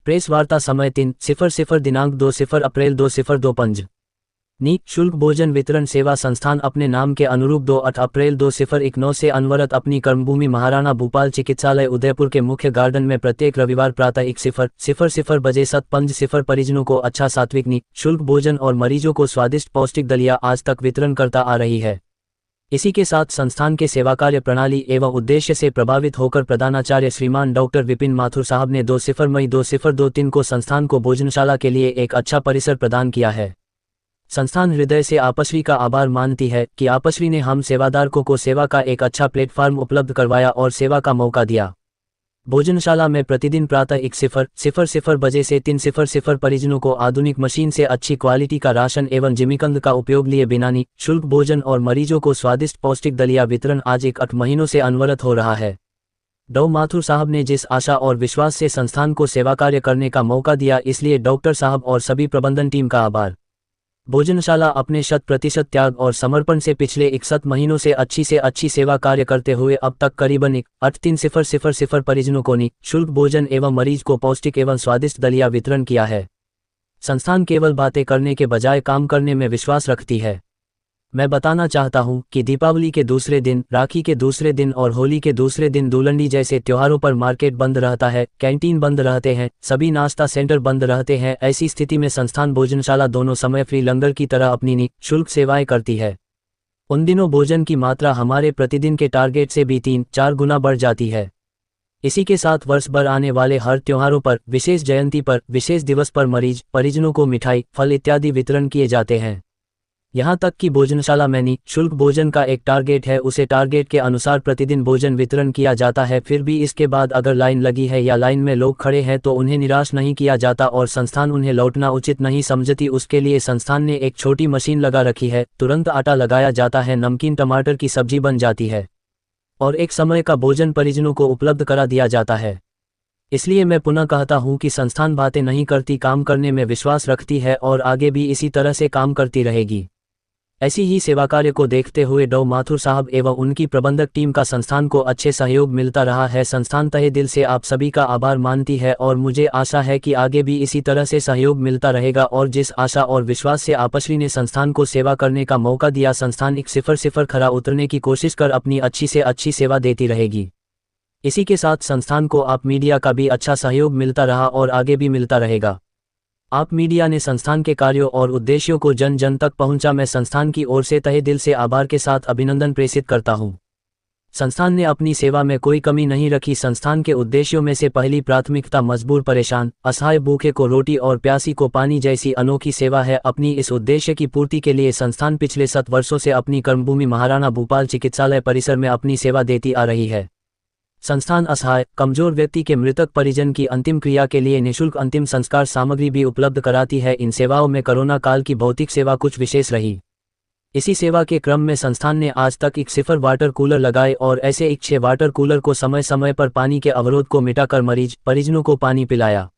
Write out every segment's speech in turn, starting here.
Press वार्ता समय 3:00 दिनांक 2 अप्रैल 2025। शुल्क भोजन वितरण सेवा संस्थान अपने नाम के अनुरूप 2 अप्रैल 2019 से अनवरत अपनी कर्मभूमि महाराणा भूपाल चिकित्सालय उदयपुर के मुख्य गार्डन में प्रत्येक रविवार प्रातः 1:00 बजे 7:50 परिजनों को अच्छा सात्विक शुल्क भोजन और मरीजों को स्वादिष्ट पौष्टिक दलिया आज तक वितरण करता आ रही है। इसी के साथ संस्थान के सेवा कार्य प्रणाली एवं उद्देश्य से प्रभावित होकर प्रधानाचार्य श्रीमान डॉक्टर विपिन माथुर साहब ने 2 मई 2023 को संस्थान को भोजनशाला के लिए एक अच्छा परिसर प्रदान किया है। संस्थान हृदय से आपश्री का आभार मानती है कि आपश्री ने हम सेवादारकों को सेवा का एक अच्छा प्लेटफॉर्म उपलब्ध करवाया और सेवा का मौका दिया। भोजनशाला में प्रतिदिन प्रातः 1:00 बजे से 3:00 परिजनों को आधुनिक मशीन से अच्छी क्वालिटी का राशन एवं जिमीकंद का उपयोग लिए बिना शुल्क भोजन और मरीजों को स्वादिष्ट पौष्टिक दलिया वितरण आज 8 महीनों से अनवरत हो रहा है। डॉ माथुर साहब ने जिस आशा और विश्वास से संस्थान को सेवा कार्य करने का मौका दिया, इसलिए डॉक्टर साहब और सभी प्रबंधन टीम का आभार। भोजनशाला अपने 100% त्याग और समर्पण से पिछले 61 महीनों से अच्छी सेवा कार्य करते हुए अब तक करीबन 3:00 परिजनों को शुल्क भोजन एवं मरीज को पौष्टिक एवं स्वादिष्ट दलिया वितरण किया है। संस्थान केवल बातें करने के बजाय काम करने में विश्वास रखती है। मैं बताना चाहता हूं कि दीपावली के दूसरे दिन, राखी के दूसरे दिन और होली के दूसरे दिन धूलंडी जैसे त्योहारों पर मार्केट बंद रहता है, कैंटीन बंद रहते हैं, सभी नाश्ता सेंटर बंद रहते हैं। ऐसी स्थिति में संस्थान भोजनशाला दोनों समय फ्री लंगर की तरह अपनी शुल्क सेवाएं करती है। उन दिनों भोजन की मात्रा हमारे प्रतिदिन के टारगेट से भी 3-4 गुना बढ़ जाती है। इसी के साथ वर्ष भर आने वाले हर त्योहारों पर, विशेष जयंती पर, विशेष दिवस पर परिजनों को मिठाई, फल इत्यादि वितरण किए जाते हैं। यहाँ तक कि भोजनशाला में शुल्क भोजन का एक टारगेट है, उसे टारगेट के अनुसार प्रतिदिन भोजन वितरण किया जाता है। फिर भी इसके बाद अगर लाइन लगी है या लाइन में लोग खड़े हैं तो उन्हें निराश नहीं किया जाता और संस्थान उन्हें लौटना उचित नहीं समझती। उसके लिए संस्थान ने एक छोटी मशीन लगा रखी है, तुरंत आटा लगाया जाता है, नमकीन टमाटर की सब्जी बन जाती है और एक समय का भोजन परिजनों को उपलब्ध करा दिया जाता है। इसलिए मैं पुनः कहता हूं कि संस्थान बातें नहीं करती, काम करने में विश्वास रखती है और आगे भी इसी तरह से काम करती रहेगी। ऐसी ही सेवा कार्य को देखते हुए डॉ माथुर साहब एवं उनकी प्रबंधक टीम का संस्थान को अच्छे सहयोग मिलता रहा है। संस्थान तहे दिल से आप सभी का आभार मानती है और मुझे आशा है कि आगे भी इसी तरह से सहयोग मिलता रहेगा। और जिस आशा और विश्वास से आपश्री ने संस्थान को सेवा करने का मौका दिया, संस्थान 1:00 खरा उतरने की कोशिश कर अपनी अच्छी से अच्छी सेवा देती रहेगी। इसी के साथ संस्थान को आप मीडिया का भी अच्छा सहयोग मिलता रहा और आगे भी मिलता रहेगा। आप मीडिया ने संस्थान के कार्यों और उद्देश्यों को जन जन तक पहुंचा। मैं संस्थान की ओर से तहे दिल से आभार के साथ अभिनंदन प्रेषित करता हूं। संस्थान ने अपनी सेवा में कोई कमी नहीं रखी। संस्थान के उद्देश्यों में से पहली प्राथमिकता मजबूर, परेशान, असहाय, भूखे को रोटी और प्यासी को पानी जैसी अनोखी सेवा है। अपनी इस उद्देश्य की पूर्ति के लिए संस्थान पिछले 7 वर्षों से अपनी कर्मभूमि महाराणा भूपाल चिकित्सालय परिसर में अपनी सेवा देती आ रही है। संस्थान असहाय, कमजोर व्यक्ति के मृतक परिजन की अंतिम क्रिया के लिए निःशुल्क अंतिम संस्कार सामग्री भी उपलब्ध कराती है। इन सेवाओं में कोरोना काल की भौतिक सेवा कुछ विशेष रही। इसी सेवा के क्रम में संस्थान ने आज तक 1 वाटर कूलर लगाए और ऐसे 6 वाटर कूलर को समय समय पर पानी के अवरोध को मिटाकर परिजनों को पानी पिलाया।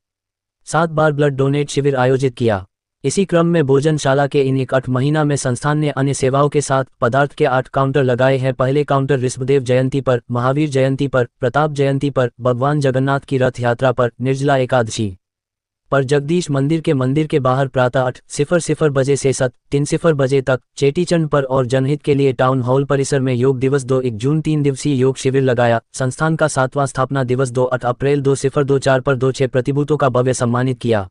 7 बार ब्लड डोनेट शिविर आयोजित किया। इसी क्रम में भोजनशाला के इन 8 महीना में संस्थान ने अन्य सेवाओं के साथ पदार्थ के 8 काउंटर लगाए हैं। पहले काउंटर ऋषभदेव जयंती पर, महावीर जयंती पर, प्रताप जयंती पर, भगवान जगन्नाथ की रथ यात्रा पर, निर्जला एकादशी पर, जगदीश मंदिर के बाहर प्रातः 8:00 बजे से 7:30 बजे तक, चेटीचंड पर और जनहित के लिए टाउन हॉल परिसर में योग दिवस 2 जून 3 दिवसीय योग शिविर लगाया। संस्थान का 7वां स्थापना दिवस 2 अप्रैल 2024 पर 2 प्रतिभूतों का भव्य सम्मानित किया।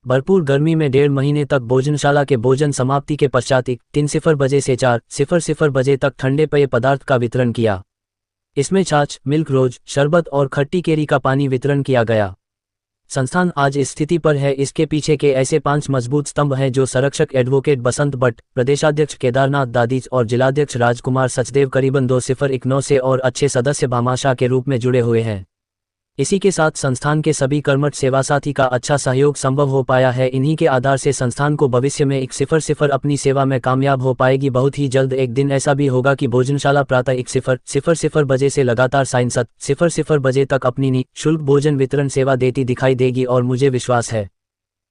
भरपूर गर्मी में 1.5 महीने तक भोजनशाला के भोजन समाप्ति के पश्चात 3:00 बजे से 4:00 बजे तक ठंडे पेय पदार्थ का वितरण किया। इसमें छाछ, मिल्क रोज, शरबत और खट्टी केरी का पानी वितरण किया गया। संस्थान आज इस स्थिति पर है, इसके पीछे के ऐसे 5 मजबूत स्तंभ हैं जो संरक्षक एडवोकेट बसंत भट्ट, प्रदेशाध्यक्ष केदारनाथ दादीज और जिलाध्यक्ष राजकुमार सचदेव करीबन 2019 से और अच्छे सदस्य भामाशाह के रूप में जुड़े हुए हैं। इसी के साथ संस्थान के सभी कर्मठ सेवा साथी का अच्छा सहयोग संभव हो पाया है। इन्हीं के आधार से संस्थान को भविष्य में 1:00 अपनी सेवा में कामयाब हो पाएगी। बहुत ही जल्द एक दिन ऐसा भी होगा कि भोजनशाला प्रातः 1:00 बजे से लगातार 7:00 बजे तक अपनी निःशुल्क भोजन वितरण सेवा देती दिखाई देगी और मुझे विश्वास है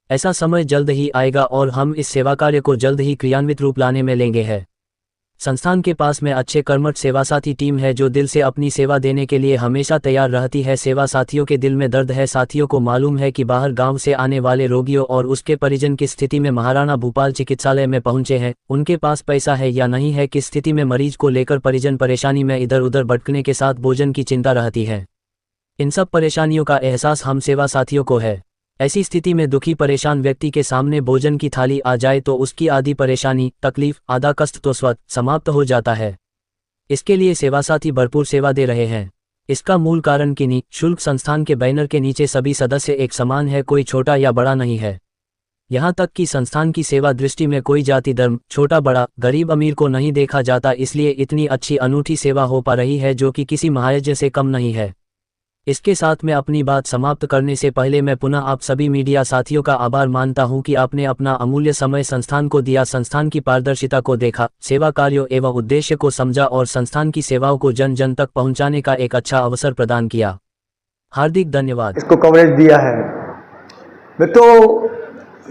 ऐसा समय जल्द ही आएगा और हम इस सेवा कार्य को जल्द ही क्रियान्वित रूप लाने में लेंगे हैं। संस्थान के पास में अच्छे कर्मठ सेवासाथी टीम है जो दिल से अपनी सेवा देने के लिए हमेशा तैयार रहती है। सेवा साथियों के दिल में दर्द है। साथियों को मालूम है कि बाहर गांव से आने वाले रोगियों और उसके परिजन किस स्थिति में महाराणा भूपाल चिकित्सालय में पहुंचे हैं, उनके पास पैसा है या नहीं है, किस स्थिति में मरीज को लेकर परिजन परेशानी में इधर उधर भटकने के साथ भोजन की चिंता रहती है। इन सब परेशानियों का एहसास हम सेवा साथियों को है। ऐसी स्थिति में दुखी परेशान व्यक्ति के सामने भोजन की थाली आ जाए तो उसकी आधी परेशानी, तकलीफ, आधा कष्ट तो स्वतः समाप्त हो जाता है। इसके लिए सेवासाथी भरपूर सेवा दे रहे हैं। इसका मूल कारण कि निःशुल्क संस्थान के बैनर के नीचे सभी सदस्य एक समान है, कोई छोटा या बड़ा नहीं है। यहाँ तक कि संस्थान की सेवा दृष्टि में कोई जाति धर्म, छोटा बड़ा, गरीब अमीर को नहीं देखा जाता। इसलिए इतनी अच्छी अनूठी सेवा हो पा रही है जो कि किसी महायज्ञ से कम नहीं है। इसके साथ में अपनी बात समाप्त करने से पहले मैं पुनः आप सभी मीडिया साथियों का आभार मानता हूं कि आपने अपना अमूल्य समय संस्थान को दिया, संस्थान की पारदर्शिता को देखा, सेवा कार्यों एवं उद्देश्य को समझा और संस्थान की सेवाओं को जन जन तक पहुंचाने का एक अच्छा अवसर प्रदान किया। हार्दिक धन्यवाद। इसको कवरेज दिया है। तो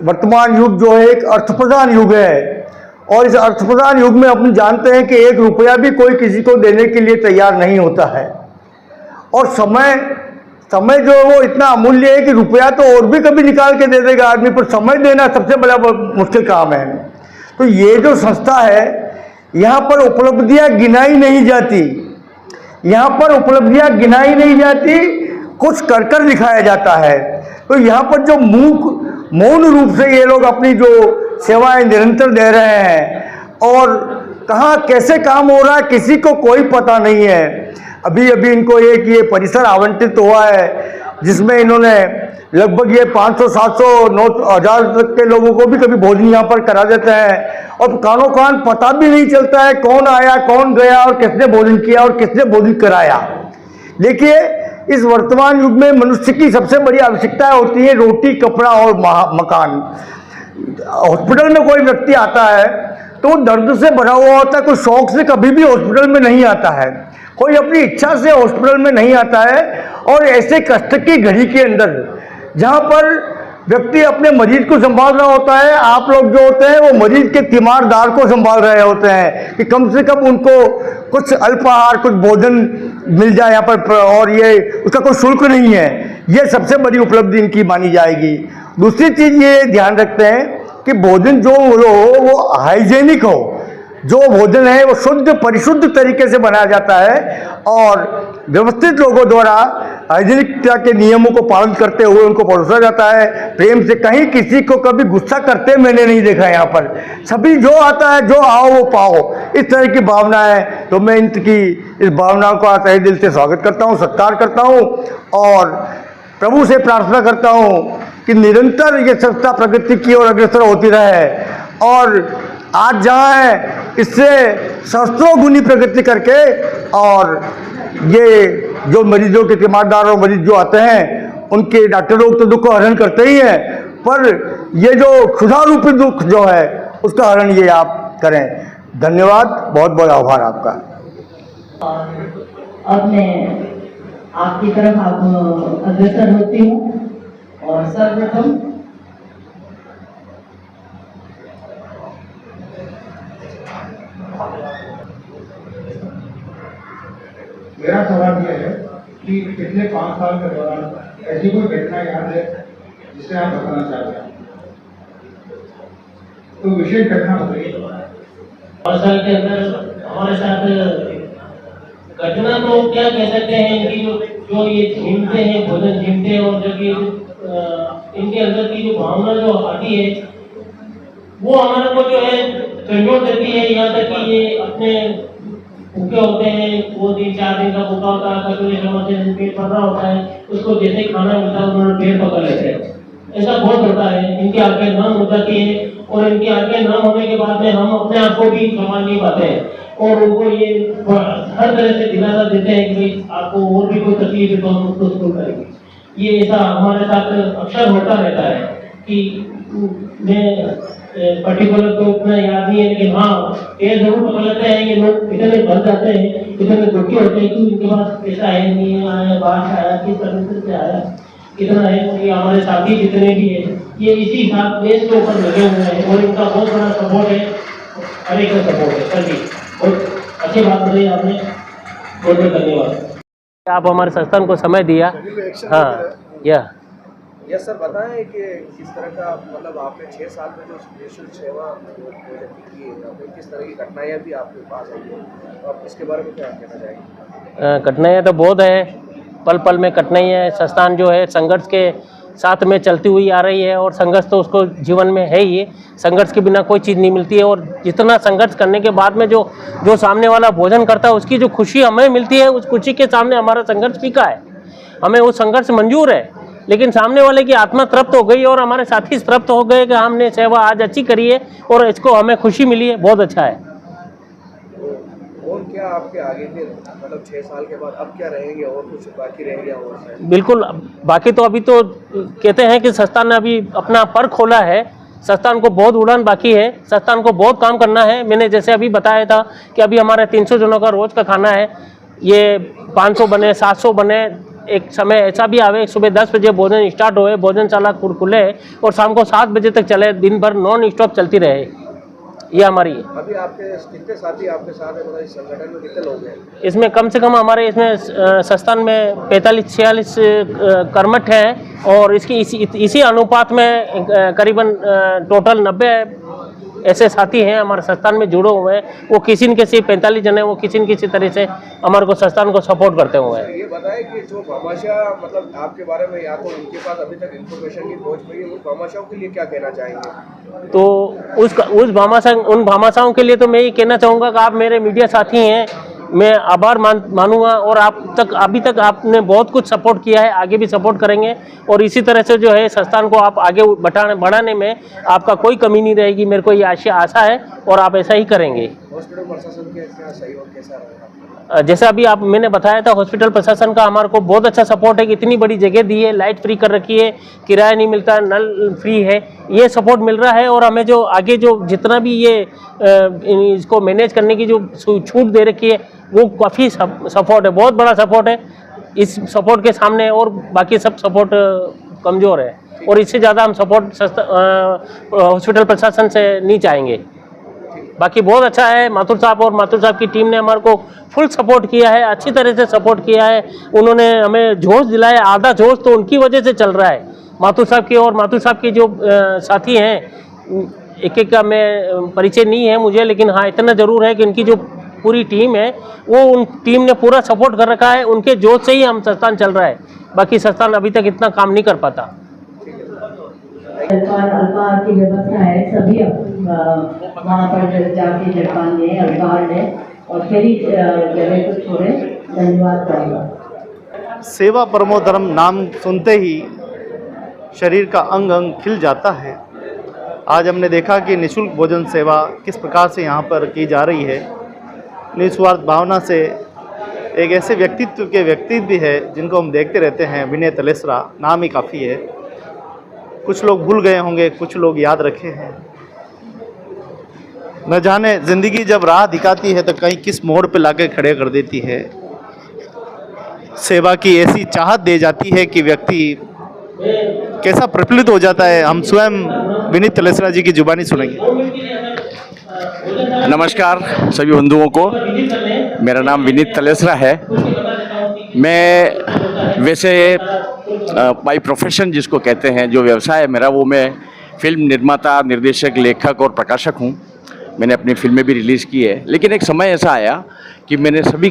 वर्तमान युग जो है एक अर्थ प्रधान युग है और इस अर्थ प्रधान युग में अपन जानते हैं कि 1 रुपया भी कोई किसी को देने के लिए तैयार नहीं होता है और समय जो है वो इतना अमूल्य है कि रुपया तो और भी कभी निकाल के दे देगा आदमी, पर समय देना सबसे बड़ा मुश्किल काम है। तो ये जो संस्था है यहाँ पर उपलब्धियाँ गिनाई नहीं जाती, यहाँ पर उपलब्धियाँ गिनाई नहीं जाती, कुछ कर कर दिखाया जाता है। तो यहाँ पर जो मौन रूप से ये लोग अपनी जो सेवाएं निरंतर दे रहे हैं और कहाँ कैसे काम हो रहा है किसी को कोई पता नहीं है। अभी इनको ये परिसर आवंटित हुआ है जिसमें इन्होंने लगभग ये 500, 700, 9,000 तक के लोगों को भी कभी भोजन यहाँ पर करा देते हैं और कानों कान पता भी नहीं चलता है कौन आया कौन गया और किसने भोजन किया और किसने भोजन कराया। देखिए, इस वर्तमान युग में मनुष्य की सबसे बड़ी आवश्यकता होती है रोटी, कपड़ा और मकान। हॉस्पिटल में कोई व्यक्ति आता है तो वो दर्द से भरा हुआ होता है, कोई शौक से कभी भी हॉस्पिटल में नहीं आता है, कोई अपनी इच्छा से हॉस्पिटल में नहीं आता है। और ऐसे कष्ट की घड़ी के अंदर जहाँ पर व्यक्ति अपने मरीज को संभाल रहा होता है, आप लोग जो होते हैं वो मरीज के तीमारदार को संभाल रहे होते हैं कि कम से कम उनको कुछ अल्पाहार, कुछ भोजन मिल जाए यहाँ पर और ये उसका कोई शुल्क नहीं है। ये सबसे बड़ी उपलब्धि इनकी मानी जाएगी। दूसरी चीज़ ये ध्यान रखते हैं कि भोजन जो हो वो हाइजेनिक हो, जो भोजन है वो शुद्ध परिशुद्ध तरीके से बनाया जाता है और व्यवस्थित लोगों द्वारा हाइजीनिकता के नियमों को पालन करते हुए उनको परोसा जाता है प्रेम से। कहीं किसी को कभी गुस्सा करते मैंने नहीं देखा। यहाँ पर सभी जो आता है जो आओ वो पाओ, इस तरह की भावना है। तो मैं इनकी इस भावनाओं का तहे दिल से स्वागत करता हूँ, सत्कार करता हूँ और प्रभु से प्रार्थना करता हूँ कि निरंतर ये संस्था प्रगति की ओर अग्रसर होती रहे और आज जहाँ है इससे सहस्त्रों गुनी प्रगति करके और ये जो मरीजों के तीमारदार और मरीज जो आते हैं उनके डॉक्टर लोग तो दुख को हरण करते ही हैं, पर ये जो क्षुधा रूपी दुख जो है उसका हरण ये आप करें। धन्यवाद, बहुत बहुत आभार आपका। अब मैं आपकी तरफ अग्रसर होती हूँ और सर्वप्रथम मेरा सवाल यह है कि पिछले 5 साल के दौरान ऐसी कोई घटना याद है जिसे आप बताना चाहते हैं? तो विशेष घटना बताइए। 5 साल के अंदर हमारे साथ घटना तो क्या कह सकते हैं, इनकी जो ये झीमते हैं, भोजन झीमते हैं और जो कि इनके अंदर की जो भावना जो आती है वो हमारे को जो है झंझोड़ देती है। यहाँ तक कि ये अपने भूखे होते हैं, वो 3-4 दिन का भूखा होता है, कटोरी चम्मच से पेट भर रहा होता है, उसको जैसे खाना मिलता है उन्होंने पेट पकड़ लेते हैं। ऐसा बहुत होता है। इनकी आंखें नम हो जाती है और इनकी आंखें नम होने के बाद में हम अपने आप को भी संभाल नहीं पाते हैं और उनको ये हर तरह से दिलासा देते हैं कि भाई आपको और भी कोई तकलीफ है तो हम उसको दूर करेंगे। ये ऐसा हमारे साथ अक्सर होता रहता है कि मैं पर्टिकुलर तो उतना याद नहीं है, लेकिन हाँ ये जरूर पता लगता है ये लोग इतने बन जाते हैं, इतने दुखी होते हैं कि इनके पास पैसा है नहीं आया, बाहर आया, किस तरह से आया, कितना है। ये हमारे साथी जितने भी हैं ये इसी साथ देश के ऊपर लगे हुए हैं और इनका बहुत बड़ा सपोर्ट है, हर एक का सपोर्ट है। सर जी बहुत अच्छी बात बताई आपने, बहुत बहुत धन्यवाद। आप हमारे संस्थान को समय दिया। हाँ, यस सर, बताएं कि किस तरह का मतलब आपने 6 साल में जो निःशुल्क सेवा प्रोजेक्ट की है, यहाँ पे किस तरह की घटनाएं भी आपके पास आई है, तो आप इसके बारे में क्या कहना चाहेंगे? कठिनाइयाँ तो बहुत है, पल पल में कठिनाई है। संस्थान जो है संघर्ष के साथ में चलती हुई आ रही है, और संघर्ष तो उसको जीवन में है ही। संघर्ष के बिना कोई चीज़ नहीं मिलती है, और जितना संघर्ष करने के बाद में जो सामने वाला भोजन करता है, उसकी जो खुशी हमें मिलती है, उस खुशी के सामने हमारा संघर्ष फीका है। हमें वो संघर्ष मंजूर है, लेकिन सामने वाले की आत्मा तृप्त हो गई और हमारे साथी तृप्त हो गए कि हमने सेवा आज अच्छी करी है और इसको हमें खुशी मिली है, बहुत अच्छा है। और क्या आपके आगे फिर मतलब 6 साल के बाद अब क्या रहेंगे, और कुछ बाकी रह गया और शायद? बिल्कुल, बाकी तो अभी तो कहते हैं कि संस्थान ने अभी अपना पर खोला है, संस्थान को बहुत उड़ान बाकी है, संस्थान को बहुत काम करना है। मैंने जैसे अभी बताया था कि अभी हमारे 300 जनों का रोज का खाना है, ये 500 बने, 700 बने। एक समय ऐसा भी आवे सुबह 10 बजे भोजन स्टार्ट होए, भोजनशाला खुले और शाम को 7 बजे तक चले, दिन भर नॉन स्टॉप चलती रहे। ये हमारी है। अभी आपके कितने साथी आपके साथ है, मतलब इस संगठन में कितने लोग हैं? इसमें कम से कम हमारे इसमें संस्थान में 45-46 कर्मठ हैं, और इसकी इसी अनुपात में करीबन टोटल 90 ऐसे साथी हैं हमारे संस्थान में जुड़े हुए हैं। वो किसी न किसी 45 जने, वो किसी न किसी तरह से हमारे को संस्थान को सपोर्ट करते हुए हैं। ये बताएं कि जो भामाशाह मतलब आपके बारे में, या तो उनके पास अभी तक इन्फॉर्मेशन नहीं पहुंच पाई है, उन भामाशाहों के लिए क्या कहना चाहेंगे? तो उन भामाशाहों के लिए तो मैं ये कहना चाहूँगा कि आप मेरे मीडिया साथी हैं, मैं आभार मानूंगा, और अभी तक आपने बहुत कुछ सपोर्ट किया है, आगे भी सपोर्ट करेंगे, और इसी तरह से जो है संस्थान को आप आगे बढ़ाने में आपका कोई कमी नहीं रहेगी। मेरे को ये आशा है, और आप ऐसा ही करेंगे। हॉस्पिटल प्रशासन के क्या सहयोग कैसा रहेगा? जैसे अभी मैंने बताया था, हॉस्पिटल प्रशासन का हमारे को बहुत अच्छा सपोर्ट है कि इतनी बड़ी जगह दी है, लाइट फ्री कर रखी है, किराया नहीं मिलता, नल फ्री है, ये सपोर्ट मिल रहा है। और हमें जो आगे जो जितना भी ये इसको मैनेज करने की जो छूट दे रखी है, वो काफ़ी सपोर्ट है, बहुत बड़ा सपोर्ट है। इस सपोर्ट के सामने और बाकी सब सपोर्ट कमज़ोर है, और इससे ज़्यादा हम सपोर्ट हॉस्पिटल प्रशासन से नहीं चाहेंगे। बाकी बहुत अच्छा है, माथुर साहब और माथुर साहब की टीम ने हमारे को फुल सपोर्ट किया है, अच्छी तरह से सपोर्ट किया है। उन्होंने हमें जोश दिलाया, आधा जोश तो उनकी वजह से चल रहा है, माथुर साहब की। और माथुर साहब के जो साथी हैं, एक का मैं परिचय नहीं है मुझे, लेकिन हाँ इतना ज़रूर है कि इनकी जो पूरी टीम है, वो उन टीम ने पूरा सपोर्ट कर रखा है। उनके जोश से ही हम संस्थान चल रहा है, बाकी संस्थान अभी तक इतना काम नहीं कर पाता। अल्पाहार की व्यवस्था है, सभी वहाँ पर जाके जलपान लें, अल्पाहार लें, और फिर ही जगह को छोड़े। धन्यवाद करूँगा। सेवा परमो धर्म नाम सुनते ही शरीर का अंग अंग खिल जाता है। आज हमने देखा कि निःशुल्क भोजन सेवा किस प्रकार से यहाँ पर की जा रही है। निस्वार्थ भावना से एक ऐसे व्यक्तित्व भी है जिनको हम देखते रहते हैं, विनय तलेसरा, नाम ही काफ़ी है। कुछ लोग भूल गए होंगे, कुछ लोग याद रखे हैं। न जाने ज़िंदगी जब राह दिखाती है तो कहीं किस मोड़ पे लाके खड़े कर देती है। सेवा की ऐसी चाहत दे जाती है कि व्यक्ति कैसा प्रफुल्लित हो जाता है। हम स्वयं विनीत तलेसरा जी की जुबानी सुनेंगे। नमस्कार सभी बंधुओं को, मेरा नाम विनीत तलेसरा है। मैं वैसे बाई प्रोफेशन जिसको कहते हैं, जो व्यवसाय है मेरा, वो मैं फिल्म निर्माता, निर्देशक, लेखक और प्रकाशक हूँ। मैंने अपनी फिल्में भी रिलीज़ की है, लेकिन एक समय ऐसा आया कि मैंने सभी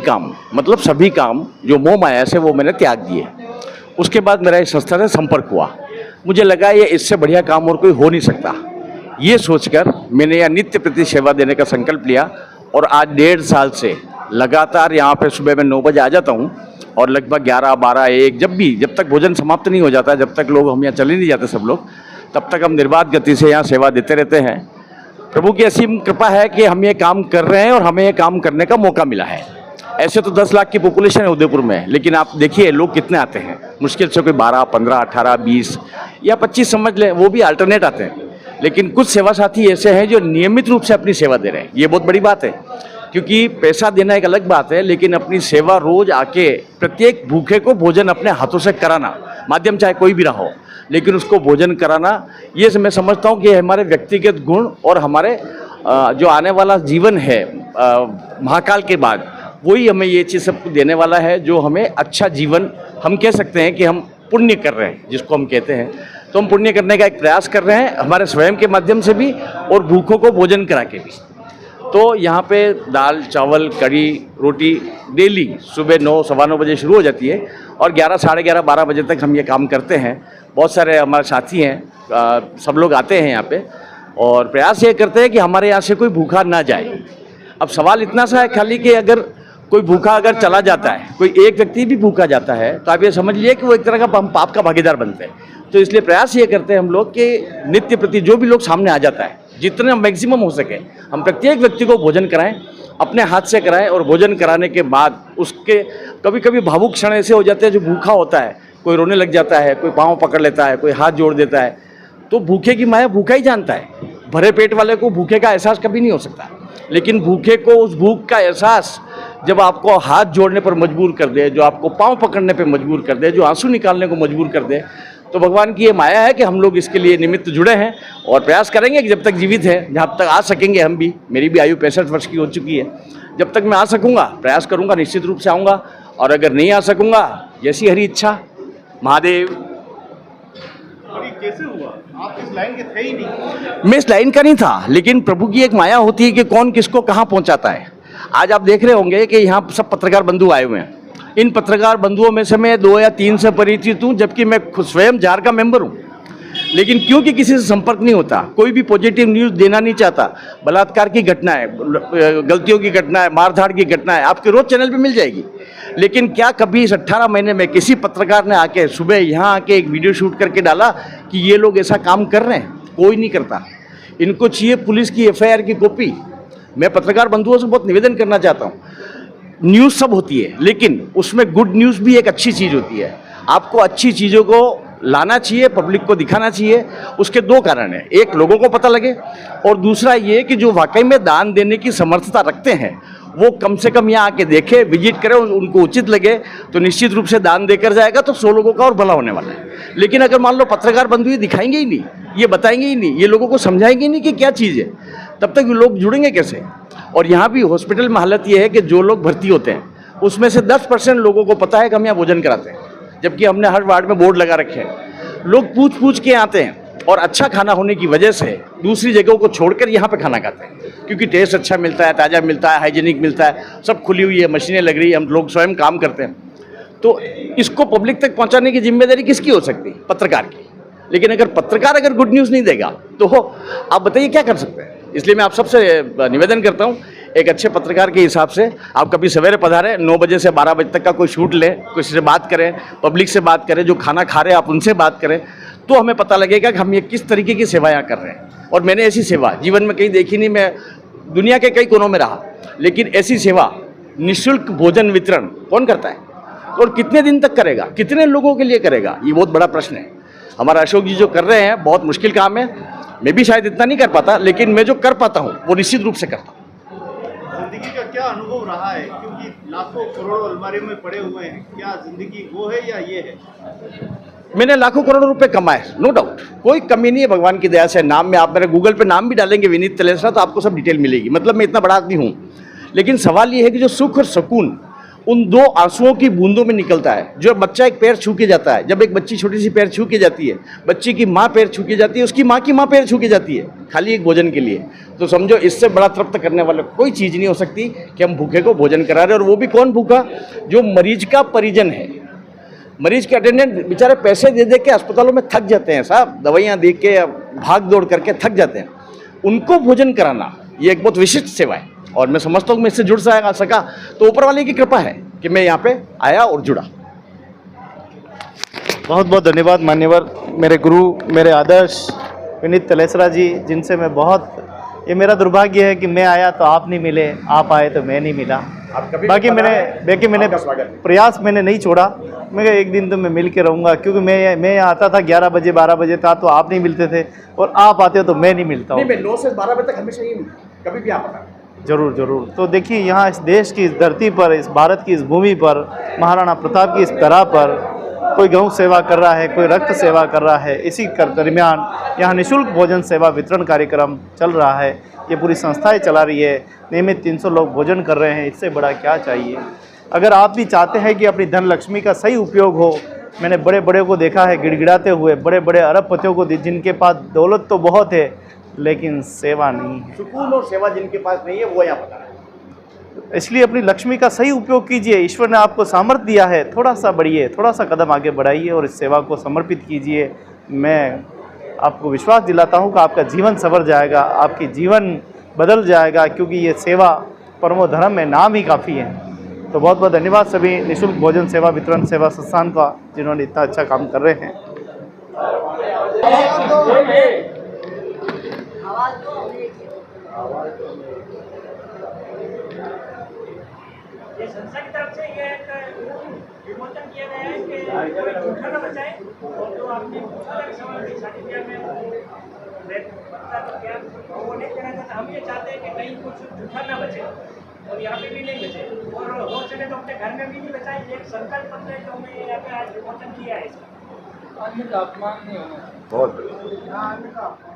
काम जो मोह माया से वो मैंने त्याग दिए। उसके बाद मेरा इस संस्था से संपर्क हुआ। मुझे लगा ये इससे बढ़िया काम और कोई हो नहीं सकता। ये सोचकर मैंने यह नित्य प्रति सेवा देने का संकल्प लिया, और आज 1.5 साल से लगातार यहाँ पे सुबह मैं 9 बजे आ जाता हूँ, और लगभग 11, 12, 1 जब तक भोजन समाप्त नहीं हो जाता, जब तक लोग हम यहाँ चले नहीं जाते सब लोग, तब तक हम निर्बाध गति से यहाँ सेवा देते रहते हैं। प्रभु की असीम कृपा है कि हम ये काम कर रहे हैं और हमें ये काम करने का मौका मिला है। ऐसे तो 10 लाख की पॉपुलेशन है उदयपुर में, लेकिन आप देखिए लोग कितने आते हैं। मुश्किल से कोई 12, 15, 18, 20 या 25 समझ लें, वो भी अल्टरनेट आते हैं। लेकिन कुछ सेवा साथी ऐसे हैं जो नियमित रूप से अपनी सेवा दे रहे हैं। ये बहुत बड़ी बात है, क्योंकि पैसा देना एक अलग बात है, लेकिन अपनी सेवा रोज आके प्रत्येक भूखे को भोजन अपने हाथों से कराना, माध्यम चाहे कोई भी रहा हो, लेकिन उसको भोजन कराना, ये मैं समझता हूँ कि हमारे व्यक्तिगत गुण और हमारे जो आने वाला जीवन है महाकाल के बाद, वही हमें ये चीज़ सब देने वाला है, जो हमें अच्छा जीवन, हम कह सकते हैं कि हम पुण्य कर रहे हैं, जिसको हम कहते हैं। तो हम पुण्य करने का एक प्रयास कर रहे हैं, हमारे स्वयं के माध्यम से भी और भूखों को भोजन करा के भी। तो यहाँ पे दाल चावल कढ़ी रोटी डेली सुबह 9 सवा 9 बजे शुरू हो जाती है और 11 साढ़े 11 12 बजे तक हम ये काम करते हैं। बहुत सारे हमारे साथी हैं, सब लोग आते हैं यहाँ पे और प्रयास ये करते हैं कि हमारे यहाँ से कोई भूखा ना जाए। अब सवाल इतना सा है खाली कि अगर कोई भूखा अगर चला जाता है, कोई एक व्यक्ति भी भूखा जाता है, तो आप ये समझ लीजिए कि वो एक तरह का हम पाप का भागीदार बनते हैं। तो इसलिए प्रयास ये करते हैं हम लोग कि नित्य प्रति जो भी लोग सामने आ जाता है, जितने मैक्सिमम हो सके हम प्रत्येक व्यक्ति को भोजन कराएं, अपने हाथ से कराएं। और भोजन कराने के बाद उसके कभी कभी भावुक क्षण ऐसे हो जाते हैं, जो भूखा होता है कोई रोने लग जाता है, कोई पाँव पकड़ लेता है, कोई हाथ जोड़ देता है। तो भूखे की माया भूखा ही जानता है, भरे पेट वाले को भूखे का एहसास कभी नहीं हो सकता। लेकिन भूखे को उस भूख का एहसास जब आपको हाथ जोड़ने पर मजबूर कर दे, जो आपको पाँव पकड़ने पर मजबूर कर दे, जो आंसू निकालने को मजबूर कर दे, तो भगवान की ये माया है कि हम लोग इसके लिए निमित्त जुड़े हैं और प्रयास करेंगे कि जब तक जीवित हैं, जहाँ तक आ सकेंगे हम भी। मेरी भी आयु 65 वर्ष की हो चुकी है। जब तक मैं आ सकूँगा प्रयास करूँगा, निश्चित रूप से आऊँगा। और अगर नहीं आ सकूँगा, जैसी हरी इच्छा। महादेव। और ये कैसे हुआ? आप इस लाइन के थे ही नहीं। मैं इस लाइन का नहीं था, लेकिन प्रभु की एक माया होती है कि कौन किसको कहाँ पहुँचाता है। आज आप देख रहे होंगे कि यहाँ सब पत्रकार बंधु आए हुए हैं। इन पत्रकार बंधुओं में से मैं 2 या 3 से परिचित हूँ, जबकि मैं खुद स्वयं जार का मेंबर हूँ। लेकिन क्योंकि किसी से संपर्क नहीं होता, कोई भी पॉजिटिव न्यूज़ देना नहीं चाहता। बलात्कार की घटना है, गलतियों की घटना है, मारधाड़ की घटना है, आपके रोज चैनल पे मिल जाएगी। लेकिन क्या कभी इस 18 महीने में किसी पत्रकार ने आके सुबह यहाँ आके एक वीडियो शूट करके डाला कि ये लोग ऐसा काम कर रहे हैं? कोई नहीं करता। इनको चाहिए पुलिस की FIR की कॉपी। मैं पत्रकार बंधुओं से बहुत निवेदन करना चाहता हूँ, न्यूज़ सब होती है, लेकिन उसमें गुड न्यूज़ भी एक अच्छी चीज़ होती है। आपको अच्छी चीज़ों को लाना चाहिए, पब्लिक को दिखाना चाहिए। उसके 2 कारण हैं, एक लोगों को पता लगे और दूसरा ये कि जो वाकई में दान देने की समर्थता रखते हैं वो कम से कम यहाँ आके देखें, विजिट करें, उनको उचित लगे तो निश्चित रूप से दान देकर जाएगा, तो 100 लोगों का और भला होने वाला है। लेकिन अगर मान लो पत्रकार बंधु ये दिखाएंगे ही नहीं, ये बताएंगे ही नहीं, ये लोगों को समझाएंगे ही नहीं कि क्या चीज़ है, तब तक लोग जुड़ेंगे कैसे? और यहाँ भी हॉस्पिटल में हालत ये है कि जो लोग भर्ती होते हैं उसमें से 10% लोगों को पता है कि हम यहाँ भोजन कराते हैं, जबकि हमने हर वार्ड में बोर्ड लगा रखे हैं। लोग पूछ पूछ के आते हैं और अच्छा खाना होने की वजह से दूसरी जगहों को छोड़कर यहाँ पे खाना खाते हैं, क्योंकि टेस्ट अच्छा मिलता है, ताज़ा मिलता है, हाइजीनिक मिलता है, सब खुली हुई है, मशीनें लग रही है, हम लोग स्वयं काम करते हैं। तो इसको पब्लिक तक पहुँचाने की जिम्मेदारी किसकी हो सकती है? पत्रकार की। लेकिन अगर पत्रकार अगर गुड न्यूज़ नहीं देगा तो आप बताइए क्या कर सकते हैं? इसलिए मैं आप सबसे निवेदन करता हूँ, एक अच्छे पत्रकार के हिसाब से आप कभी सवेरे पधारें, 9 बजे से 12 बजे तक का कोई शूट लें, किसी से बात करें, पब्लिक से बात करें, जो खाना खा रहे हैं आप उनसे बात करें, तो हमें पता लगेगा कि हम ये किस तरीके की सेवा यहाँ कर रहे हैं। और मैंने ऐसी सेवा जीवन में कहीं देखी नहीं। मैं दुनिया के कई कोनों में रहा, लेकिन ऐसी सेवा निःशुल्क भोजन वितरण कौन करता है और कितने दिन तक करेगा, कितने लोगों के लिए करेगा? ये बहुत बड़ा प्रश्न है। हमारा अशोक जी जो कर रहे हैं बहुत मुश्किल काम है, मैं भी शायद इतना नहीं कर पाता, लेकिन मैं जो कर पाता हूँ वो निश्चित रूप से करता हूँ। जिंदगी का क्या अनुभव रहा है? क्योंकि लाखों करोड़ों अलमारी में पड़े हुए हैं, क्या जिंदगी वो है या ये है? मैंने लाखों करोड़ों रुपए कमाए, नो डाउट, कोई कमी नहीं है भगवान की दया से। नाम में आप मेरे गूगल पे नाम भी डालेंगे विनीत तलेसरा, तो आपको सब डिटेल मिलेगी। मतलब मैं इतना बड़ा आदमी हूँ, लेकिन सवाल ये है कि जो सुख और सुकून उन 2 आंसुओं की बूंदों में निकलता है। जो बच्चा एक पैर छू के जाता है, जब एक बच्ची छोटी सी पैर छू के जाती है, बच्ची की माँ पैर छू के जाती है, उसकी माँ की माँ पैर छू के जाती है, खाली एक भोजन के लिए। तो समझो इससे बड़ा तृप्त करने वाला कोई चीज़ नहीं हो सकती कि हम भूखे को भोजन करा रहे। और वो भी कौन भूखा? जो मरीज का परिजन है। मरीज के अटेंडेंट बेचारे पैसे दे दे के अस्पतालों में थक जाते हैं साहब, दवाइयाँ दे के भाग दौड़ करके थक जाते हैं। उनको भोजन कराना ये एक बहुत विशिष्ट सेवा है और मैं समझता हूँ मैं इससे जुड़ सका तो ऊपर वाले की कृपा है कि मैं यहाँ पे आया और जुड़ा। बहुत बहुत धन्यवाद मान्यवर, मेरे गुरु, मेरे आदर्श विनीत तलेसरा जी, जिनसे मैं बहुत, ये मेरा दुर्भाग्य है कि मैं आया तो आप नहीं मिले, आप आए तो मैं नहीं मिला। बाकी मैंने प्रयास मैंने नहीं छोड़ा। मैं एक दिन तो मैं मिल के रहूँगा, क्योंकि मैं यहाँ आता था 11 बजे 12 बजे था, तो आप नहीं मिलते थे, और आप आते हो तो मैं नहीं मिलता हूँ। 9 से 12 बजे तक हमेशा ही, कभी भी आप आता। जरूर जरूर। तो देखिए, यहाँ इस देश की इस धरती पर, इस भारत की इस भूमि पर, महाराणा प्रताप की इस तरह पर कोई गौ सेवा कर रहा है, कोई रक्त सेवा कर रहा है। इसी दरमियान यहाँ निःशुल्क भोजन सेवा वितरण कार्यक्रम चल रहा है। ये पूरी संस्थाएं चला रही है। नियमित 300 लोग भोजन कर रहे हैं। इससे बड़ा क्या चाहिए। अगर आप भी चाहते हैं कि अपनी धन लक्ष्मी का सही उपयोग हो, मैंने बड़े बड़े को देखा है गिड़गिड़ाते हुए, बड़े बड़े अरबपतियों को जिनके पास दौलत तो बहुत है लेकिन सेवा नहीं है। सुकून और सेवा जिनके पास नहीं है वो यहाँ बता रहे हैं। इसलिए अपनी लक्ष्मी का सही उपयोग कीजिए। ईश्वर ने आपको सामर्थ्य दिया है, थोड़ा सा बढ़िए, थोड़ा सा कदम आगे बढ़ाइए और इस सेवा को समर्पित कीजिए। मैं आपको विश्वास दिलाता हूँ कि आपका जीवन संवर जाएगा, आपकी जीवन बदल जाएगा, क्योंकि ये सेवा परमो धर्म में नाम ही काफ़ी है। तो बहुत बहुत धन्यवाद सभी निःशुल्क भोजन सेवा वितरण सेवा संस्थान का, जिन्होंने इतना अच्छा काम कर रहे हैं। ये संस्था की तरफ से ये एक विमोचन किया गया है कि कोई झूठा न बचाए, और जो आपने पूछा था कि सवाल की शादी ब्याह में बच्चा तो क्या वो नहीं कहना चाहता। हम ये चाहते हैं कि कहीं कुछ झूठा न बचे और यहाँ पे भी नहीं बचे, और हो सके तो अपने घर में भी नहीं बचाए। एक संकल्प पत्र है जो हमने यहाँ पे आज विमोचन किया है। इसका आदमी का अपमान नहीं होना चाहिए। बहुत बढ़िया। आदमी का अपमान